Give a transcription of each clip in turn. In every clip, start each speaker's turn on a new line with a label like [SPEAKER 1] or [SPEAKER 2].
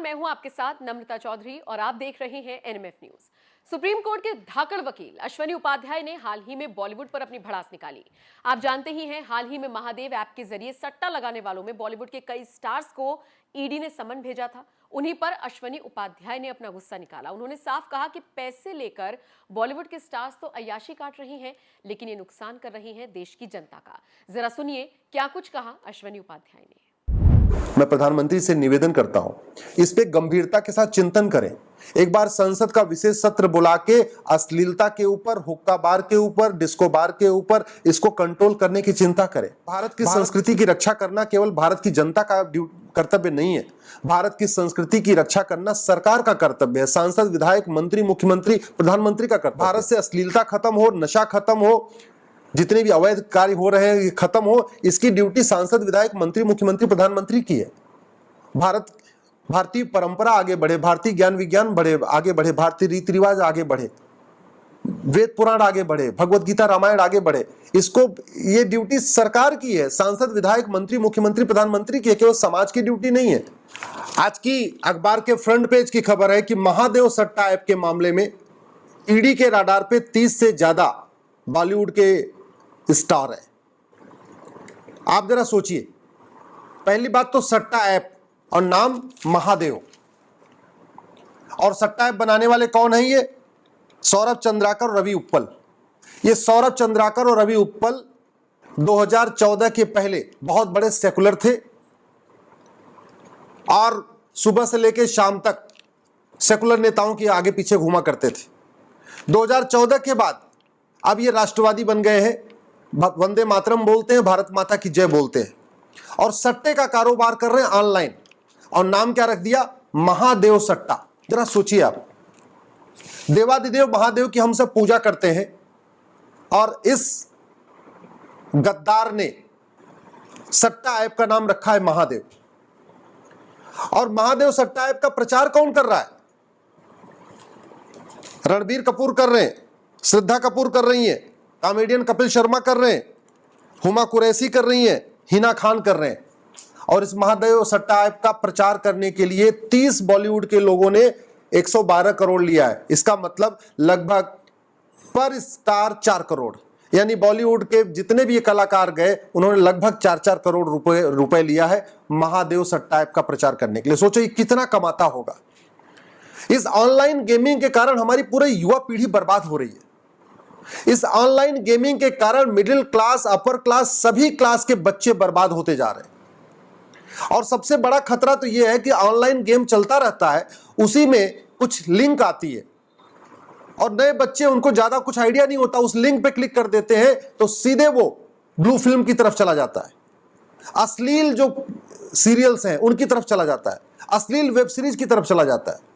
[SPEAKER 1] मैं हूं आपके साथ नम्रता चौधरी और आप देख रहे हैं एनएमएफ न्यूज। सुप्रीम कोर्ट के धाकड़ वकील अश्वनी उपाध्याय ने हाल ही में बॉलीवुड पर अपनी भड़ास निकाली। आप जानते ही हैं, हाल ही में महादेव ऐप के जरिए सट्टा लगाने वालों में बॉलीवुड के कई स्टार्स को ईडी ने समन भेजा था। उन्हीं पर अश्वनी उपाध्याय ने अपना गुस्सा निकाला। उन्होंने साफ कहा कि पैसे लेकर बॉलीवुड के स्टार्स तो अय्याशी काट रही हैं, लेकिन ये नुकसान कर रही हैं देश की जनता का। जरा सुनिए क्या कुछ कहा अश्वनी उपाध्याय ने।
[SPEAKER 2] मैं प्रधानमंत्री से निवेदन करता हूं, इस पे गंभीरता के साथ चिंतन करें। एक बार संसद का विशेष सत्र बुला के अश्लीलता के ऊपर, हुक्का बार के ऊपर, डिस्को बार के ऊपर इसको कंट्रोल करने की चिंता करें। भारत की संस्कृति की रक्षा करना केवल भारत की जनता का कर्तव्य नहीं है। भारत की संस्कृति की रक्षा करना सरकार का कर्तव्य है। सांसद, विधायक, मंत्री, मुख्यमंत्री, प्रधानमंत्री का कर्तव्य। भारत से अश्लीलता खत्म हो, नशा खत्म हो, जितने भी अवैध कार्य हो रहे हैं ये खत्म हो, इसकी ड्यूटी सांसद, विधायक, मंत्री, मुख्यमंत्री, प्रधानमंत्री की है। भारतीय परंपरा आगे बढ़े, भारतीय ज्ञान विज्ञान आगे बढ़े, भारतीय रीति रिवाज आगे बढ़े, वेद पुराण आगे बढ़े, भगवत गीता रामायण आगे बढ़े, इसको ये ड्यूटी सरकार की है। सांसद, विधायक, मंत्री, मुख्यमंत्री, प्रधानमंत्री की है, केवल समाज की ड्यूटी नहीं है। आज की अखबार के फ्रंट पेज की खबर है कि महादेव सट्टा ऐप के मामले में ईडी के राडार पे 30 से ज्यादा बॉलीवुड के स्टार है। आप जरा सोचिए, पहली बात तो सट्टा ऐप और नाम महादेव, और सट्टा ऐप बनाने वाले कौन है? ये सौरभ चंद्राकर और रवि उप्पल। ये सौरभ चंद्राकर और रवि उप्पल 2014 के पहले बहुत बड़े सेकुलर थे और सुबह से लेकर शाम तक सेकुलर नेताओं के आगे पीछे घूमा करते थे। 2014 के बाद अब ये राष्ट्रवादी बन गए हैं, वंदे मातरम बोलते हैं, भारत माता की जय बोलते हैं और सट्टे का कारोबार कर रहे हैं ऑनलाइन। और नाम क्या रख दिया? महादेव सट्टा। जरा सोचिए आप, देवादिदेव महादेव की हम सब पूजा करते हैं और इस गद्दार ने सट्टा ऐप का नाम रखा है महादेव। और महादेव सट्टा ऐप का प्रचार कौन कर रहा है? रणबीर कपूर कर रहे हैं, श्रद्धा कपूर कर रही हैं, कॉमेडियन कपिल शर्मा कर रहे हैं, हुमा कुरैशी कर रही हैं, हिना खान कर रहे हैं। और इस महादेव सट्टा ऐप का प्रचार करने के लिए 30 बॉलीवुड के लोगों ने 112 करोड़ लिया है। इसका मतलब लगभग पर स्टार 4 करोड़, यानी बॉलीवुड के जितने भी ये कलाकार गए उन्होंने लगभग 4-4 करोड़ रुपए लिया है महादेव सट्टा ऐप का प्रचार करने के लिए। सोचो ये कितना कमाता होगा। इस ऑनलाइन गेमिंग के कारण हमारी पूरी युवा पीढ़ी बर्बाद हो रही है। इस ऑनलाइन गेमिंग के कारण मिडिल क्लास, अपर क्लास, सभी क्लास के बच्चे बर्बाद होते जा रहे हैं। और सबसे बड़ा खतरा तो यह है कि ऑनलाइन गेम चलता रहता है, उसी में कुछ लिंक आती है और नए बच्चे, उनको ज्यादा कुछ आइडिया नहीं होता, उस लिंक पे क्लिक कर देते हैं तो सीधे वो ब्लू फिल्म की तरफ चला जाता है, अश्लील जो सीरियल्स हैं उनकी तरफ चला जाता है, अश्लील वेब सीरीज की तरफ चला जाता है।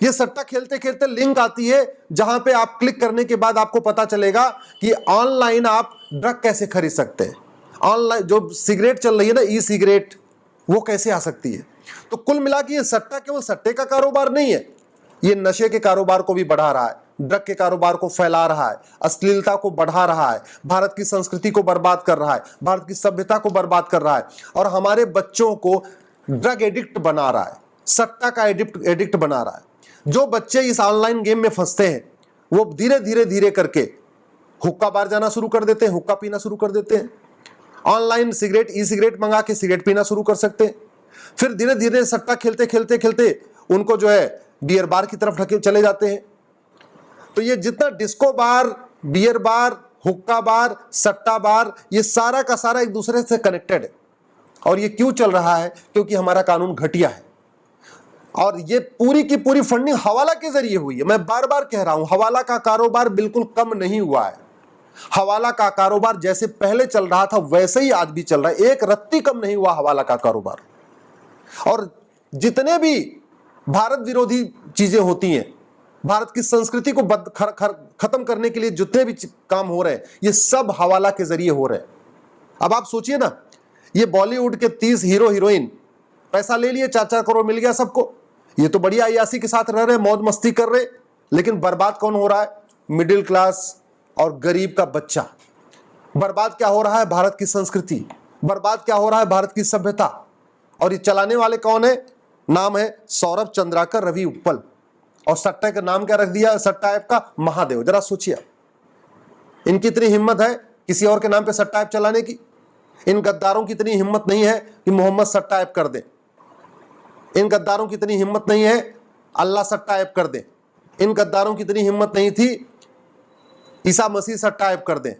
[SPEAKER 2] ये सट्टा खेलते खेलते लिंक आती है जहां पे आप क्लिक करने के बाद आपको पता चलेगा कि ऑनलाइन आप ड्रग कैसे खरीद सकते हैं। ऑनलाइन जो सिगरेट चल रही है ना, ई सिगरेट, वो कैसे आ सकती है। तो कुल मिला के ये सट्टा केवल सट्टे का कारोबार नहीं है, ये नशे के कारोबार को भी बढ़ा रहा है, ड्रग के कारोबार को फैला रहा है, अश्लीलता को बढ़ा रहा है, भारत की संस्कृति को बर्बाद कर रहा है, भारत की सभ्यता को बर्बाद कर रहा है और हमारे बच्चों को ड्रग एडिक्ट बना रहा है, सट्टा का एडिक्ट बना रहा है। जो बच्चे इस ऑनलाइन गेम में फंसते हैं वो धीरे धीरे करके हुक्का बार जाना शुरू कर देते हैं, हुक्का पीना शुरू कर देते हैं, ऑनलाइन सिगरेट, ई सिगरेट मंगा के सिगरेट पीना शुरू कर सकते हैं। फिर धीरे धीरे सट्टा खेलते खेलते खेलते उनको जो है बियर बार की तरफ चले जाते हैं। तो ये जितना डिस्को बार, बियर बार, हुक्का बार, सट्टा बार, ये सारा का सारा एक दूसरे से कनेक्टेड है। और ये क्यों चल रहा है? क्योंकि हमारा कानून घटिया है और ये पूरी की पूरी फंडिंग हवाला के जरिए हुई है। मैं बार बार कह रहा हूं, हवाला का कारोबार बिल्कुल कम नहीं हुआ है। हवाला का कारोबार जैसे पहले चल रहा था वैसे ही आज भी चल रहा है, एक रत्ती कम नहीं हुआ हवाला का कारोबार। और जितने भी भारत विरोधी चीजें होती हैं, भारत की संस्कृति को खत्म करने के लिए जितने भी काम हो रहे हैं, ये सब हवाला के जरिए हो रहे हैं। अब आप सोचिए ना, ये बॉलीवुड के 30 हीरो हीरोइन पैसा ले लिए, 4-4 करोड़ मिल गया सबको, ये तो बढ़िया अय्याशी के साथ रह रहे, मौज मस्ती कर रहे, लेकिन बर्बाद कौन हो रहा है? मिडिल क्लास और गरीब का बच्चा। बर्बाद क्या हो रहा है? भारत की संस्कृति। बर्बाद क्या हो रहा है? भारत की सभ्यता। और ये चलाने वाले कौन है? नाम है सौरभ चंद्राकर रवि उप्पल, और सट्टा का नाम क्या रख दिया, सट्टा ऐप का महादेव। जरा सोचिए, इनकी इतनी हिम्मत है किसी और के नाम पे सट्टा ऐप चलाने की? इन गद्दारों की इतनी हिम्मत नहीं है कि मोहम्मद सट्टा ऐप कर दे। इन गद्दारों की इतनी हिम्मत नहीं है अल्लाह सट्टा ऐप कर दे। इन गद्दारों की इतनी हिम्मत नहीं थी ईसा मसीह सट्टा ऐप कर दे।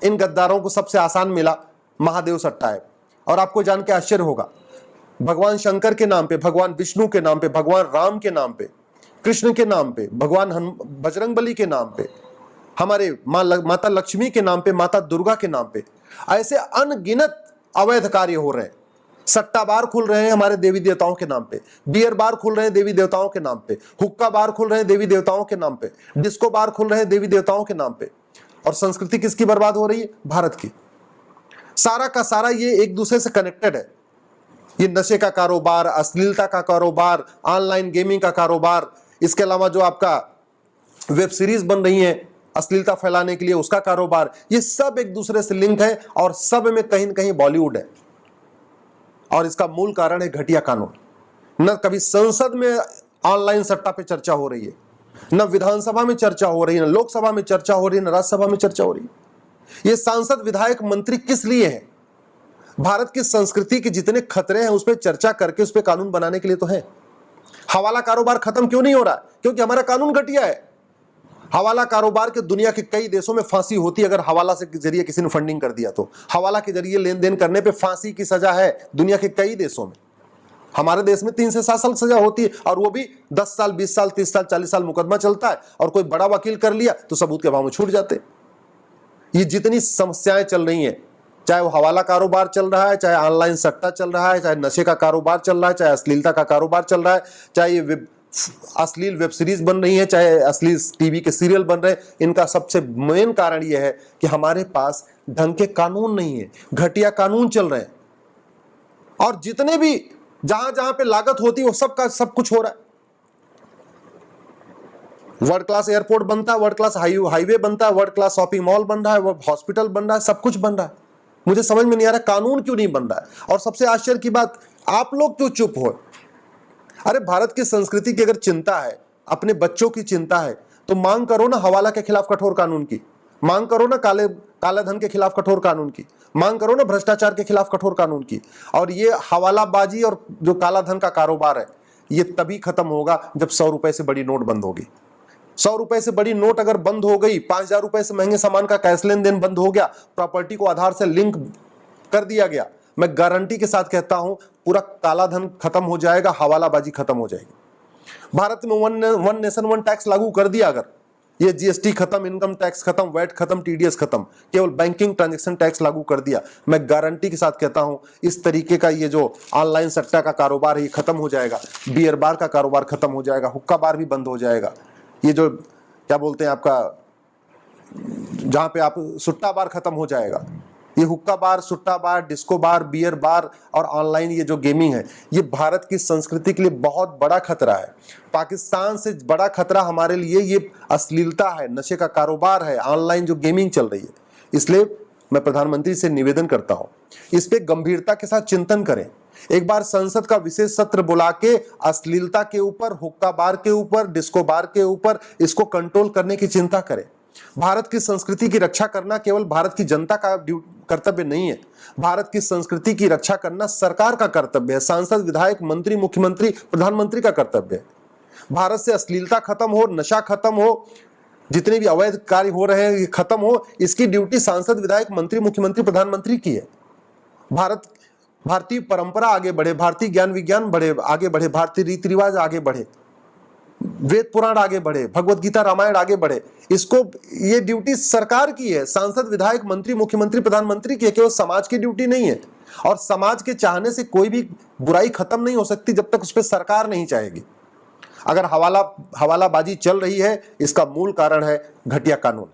[SPEAKER 2] इन गद्दारों को सबसे आसान मिला महादेव सट्टा ऐप। और आपको जान के आश्चर्य होगा, भगवान शंकर के नाम पे, भगवान विष्णु के नाम पे, भगवान राम के नाम पे, कृष्ण के नाम पे, भगवान बजरंगबली के नाम पे, हमारे माता लक्ष्मी के नाम पे, माता दुर्गा के नाम पे ऐसे अनगिनत अवैध कार्य हो रहे हैं। सट्टा बार खुल रहे हैं हमारे देवी देवताओं के नाम पे, बियर बार खुल रहे हैं देवी देवताओं के नाम पे, हुक्का बार खुल रहे हैं देवी देवताओं के नाम पे, डिस्को बार खुल रहे हैं देवी देवताओं के नाम पे। और संस्कृति किसकी बर्बाद हो रही है? भारत की। सारा का सारा ये एक दूसरे से कनेक्टेड है। ये नशे का कारोबार, अश्लीलता का कारोबार, ऑनलाइन गेमिंग का कारोबार, इसके अलावा जो आपका वेब सीरीज बन रही है अश्लीलता फैलाने के लिए, उसका कारोबार, ये सब एक दूसरे से लिंक है और सब में कहीं न कहीं बॉलीवुड है। और इसका मूल कारण है घटिया कानून। न कभी संसद में ऑनलाइन सट्टा पे चर्चा हो रही है, न विधानसभा में चर्चा हो रही है, न लोकसभा में चर्चा हो रही है, न राज्यसभा में चर्चा हो रही है। ये सांसद, विधायक, मंत्री किस लिए है? भारत की संस्कृति के जितने खतरे हैं उस पर चर्चा करके उस पर कानून बनाने के लिए तो है। हवाला कारोबार खत्म क्यों नहीं हो रहा? क्योंकि हमारा कानून घटिया है। हवाला कारोबार के दुनिया के कई देशों में फांसी होती है अगर हवाला से जरिए किसी ने फंडिंग कर दिया तो। हवाला के जरिए लेन देन करने पे फांसी की सजा है दुनिया के कई देशों में। हमारे देश में 3 से 7 साल सजा होती है, और वो भी 10 साल, 20 साल, 30 साल, 40 साल मुकदमा चलता है, और कोई बड़ा वकील कर लिया तो सबूत के अभाव में छूट जाते। ये जितनी समस्याएं चल रही हैं, चाहे वो हवाला कारोबार चल रहा है, चाहे ऑनलाइन सट्टा चल रहा है, चाहे नशे का कारोबार चल रहा है, चाहे अश्लीलता का कारोबार चल रहा है, चाहे ये अश्लील वेब सीरीज बन रही है, चाहे अश्लील टीवी के सीरियल बन रहे हैं, इनका सबसे मेन कारण यह है कि हमारे पास ढंग के कानून नहीं है, घटिया कानून चल रहे हैं। और जितने भी जहां जहां पे लागत होती है वो सब का सब कुछ हो रहा है। वर्ल्ड क्लास एयरपोर्ट बनता है, वर्ल्ड क्लास हाईवे बनता है, वर्ल्ड क्लास शॉपिंग मॉल बन रहा है, हॉस्पिटल बन रहा है, सब कुछ बन रहा है। मुझे समझ में नहीं आ रहा कानून क्यों नहीं बन रहा है। और सबसे आश्चर्य की बात, आप लोग क्यों चुप हो? अरे भारत की संस्कृति की अगर चिंता है, अपने बच्चों की चिंता है, तो मांग करो ना हवाला के खिलाफ कठोर कानून की, मांग करो ना काले धन के खिलाफ कठोर कानून की, मांग करो ना भ्रष्टाचार के खिलाफ कठोर कानून की। और ये हवालाबाजी और जो काला धन का कारोबार है, ये तभी खत्म होगा जब 100 रुपए से बड़ी नोट बंद होगी। 100 रुपए से बड़ी नोट अगर बंद हो गई, 5000 रुपए से महंगे सामान का कैश लेन देन बंद हो गया, प्रॉपर्टी को आधार से लिंक कर दिया गया, मैं गारंटी के साथ कहता हूं पूरा काला धन खत्म हो जाएगा, हवालाबाजी खत्म हो जाएगी। भारत में वन नेशन वन टैक्स लागू कर दिया, अगर ये जीएसटी खत्म, इनकम टैक्स खत्म, वैट खत्म, टीडीएस खत्म, केवल बैंकिंग ट्रांजैक्शन टैक्स लागू कर दिया, मैं गारंटी के साथ कहता हूं इस तरीके का ये जो ऑनलाइन सट्टा का कारोबार है ये खत्म हो जाएगा, बियर बार का कारोबार खत्म हो जाएगा, हुक्का बार भी बंद हो जाएगा, ये जो क्या बोलते हैं आपका जहां पे आप सुट्टा बार खत्म हो जाएगा। ये हुक्का बार, सुट्टा बार, डिस्को बार, बियर बार और ऑनलाइन ये जो गेमिंग है, ये भारत की संस्कृति के लिए बहुत बड़ा खतरा है। पाकिस्तान से बड़ा खतरा हमारे लिए ये अश्लीलता है, नशे का कारोबार है, ऑनलाइन जो गेमिंग चल रही है। इसलिए मैं प्रधानमंत्री से निवेदन करता हूं, इस पे गंभीरता के साथ चिंतन करें। एक बार संसद का विशेष सत्र बुला के अश्लीलता के ऊपर, हुक्का बार के ऊपर, डिस्को बार के ऊपर इसको कंट्रोल करने की चिंता करें। भारत की संस्कृति की रक्षा करना केवल भारत की जनता का कर्तव्य नहीं है, भारत की संस्कृति की रक्षा करना सरकार का कर्तव्य है, सांसद, विधायक, मंत्री, मुख्यमंत्री, प्रधानमंत्री का कर्तव्य है। भारत से अश्लीलता खत्म हो, नशा खत्म हो, जितने भी अवैध कार्य हो रहे हैं ये खत्म हो, इसकी ड्यूटी सांसद, विधायक, मंत्री, मुख्यमंत्री, प्रधानमंत्री की है। भारतीय परंपरा आगे बढ़े, भारतीय ज्ञान विज्ञान आगे बढ़े, भारतीय रीति रिवाज आगे बढ़े, वेद पुराण आगे बढ़े, भगवत गीता, रामायण आगे बढ़े, इसको ये ड्यूटी सरकार की है, सांसद, विधायक, मंत्री, मुख्यमंत्री, प्रधानमंत्री की है, केवल समाज की ड्यूटी नहीं है। और समाज के चाहने से कोई भी बुराई खत्म नहीं हो सकती जब तक उस पर सरकार नहीं चाहेगी। अगर हवालाबाजी चल रही है, इसका मूल कारण है घटिया कानून।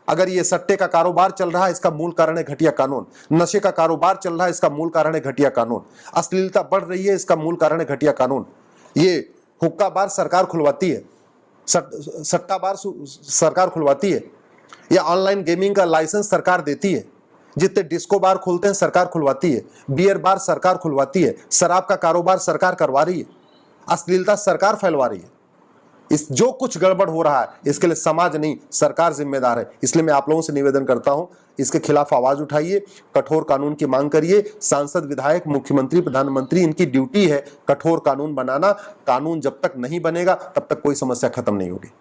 [SPEAKER 2] अगर ये सट्टे का कारोबार चल रहा है, इसका मूल कारण है घटिया कानून। नशे का कारोबार चल रहा है, इसका मूल कारण है घटिया कानून। अश्लीलता बढ़ रही है, इसका मूल कारण है घटिया कानून। ये हुक्का बार सरकार खुलवाती है, सट्टा बार सरकार खुलवाती है, या ऑनलाइन गेमिंग का लाइसेंस सरकार देती है, जितने डिस्को बार खुलते हैं सरकार खुलवाती है, बियर बार सरकार खुलवाती है, शराब का कारोबार सरकार करवा रही है। अश्लीलता सरकार फैलवा रही है। इस जो कुछ गड़बड़ हो रहा है इसके लिए समाज नहीं सरकार जिम्मेदार है। इसलिए मैं आप लोगों से निवेदन करता हूं, इसके खिलाफ आवाज उठाइए, कठोर कानून की मांग करिए। सांसद, विधायक, मुख्यमंत्री, प्रधानमंत्री, इनकी ड्यूटी है कठोर कानून बनाना। कानून जब तक नहीं बनेगा तब तक कोई समस्या खत्म नहीं होगी।